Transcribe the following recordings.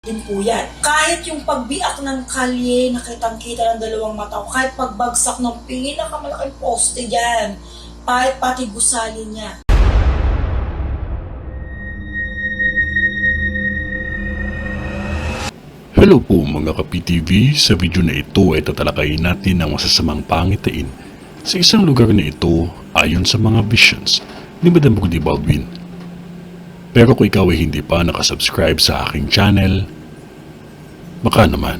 din po yan. Kahit yung pagbiak ng kalye, nakitang-kita ng dalawang mata ko, kahit pagbagsak ng pinakamalaking poste dyan, kahit pati gusali niya. Hello po mga ka-PTV, sa video na ito ay tatalakayin natin ang masasamang pangitain sa isang lugar na ito ayon sa mga visions ni Madam Rudy Baldwin. Pero kung ikaw ay hindi pa nakasubscribe sa aking channel, baka naman.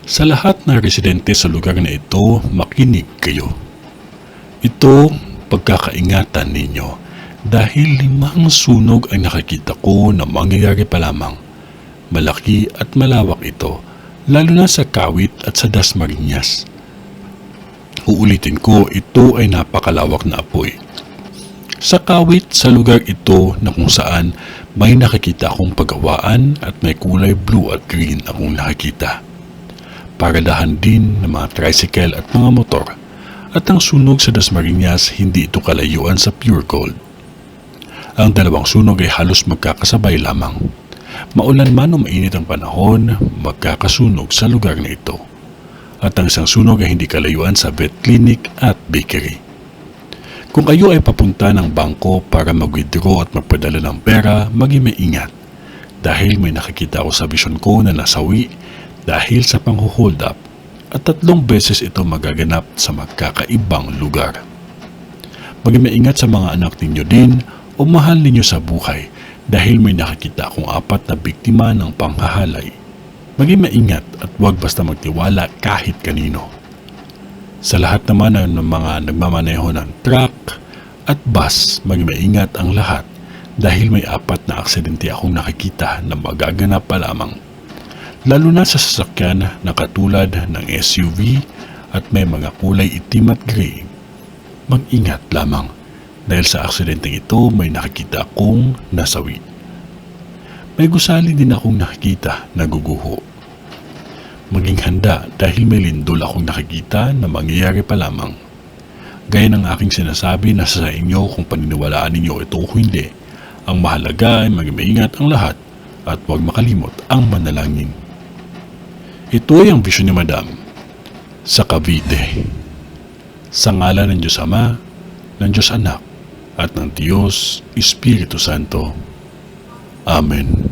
Sa lahat ng residente sa lugar na ito, makinig kayo. Ito pagkakaingatan ninyo dahil 5 sunog ang nakikita ko na mangyayari pa lamang. Malaki at malawak ito, lalo na sa Kawit at sa Dasmariñas. Uulitin ko, ito ay napakalawak na apoy. Sa Kawit, sa lugar ito na kung saan may nakikita akong paggawaan at may kulay blue at green akong nakikita. Paradahan din ng mga tricycle at mga motor. At ang sunog sa Dasmariñas, hindi ito kalayuan sa Pure Gold. Ang dalawang sunog ay halos magkakasabay lamang. Maulan man o mainit ang panahon, magkakasunog sa lugar na ito. At ang isang sunog ay hindi kalayuan sa vet clinic at bakery. Kung kayo ay papunta ng bangko para mag-withdraw at magpadala ng pera, maging maingat. Dahil may nakikita ako sa vision ko na nasawi dahil sa pang-hold up. At 3 beses ito magaganap sa magkakaibang lugar. Maging maingat sa mga anak ninyo din o mahal ninyo sa buhay dahil may nakikita akong 4 na biktima ng panghahalay. Maging maingat at huwag basta magtiwala kahit kanino. Sa lahat naman ng mga nagmamaneho ng truck at bus, maging maingat ang lahat dahil may 4 na aksidente akong nakikita na magaganap pa lamang. Lalo na sa sasakyan na katulad ng SUV at may mga kulay itim at gray. Mag-ingat lamang dahil sa aksidenteng ito may nakikita akong nasawi. May gusali din akong nakikita na guguho. Maging handa dahil may lindol akong nakikita na mangyayari pa lamang. Gaya ng aking sinasabi na sa inyo kung paniniwalaan ninyo ito o hindi, ang mahalaga ay maging maingat ang lahat at huwag makalimot ang manalangin. Ito ay ang vision ni Madam sa Cavite. Sa ngalan ng Diyos Ama, ng Diyos Anak, at ng Diyos Espiritu Santo. Amen.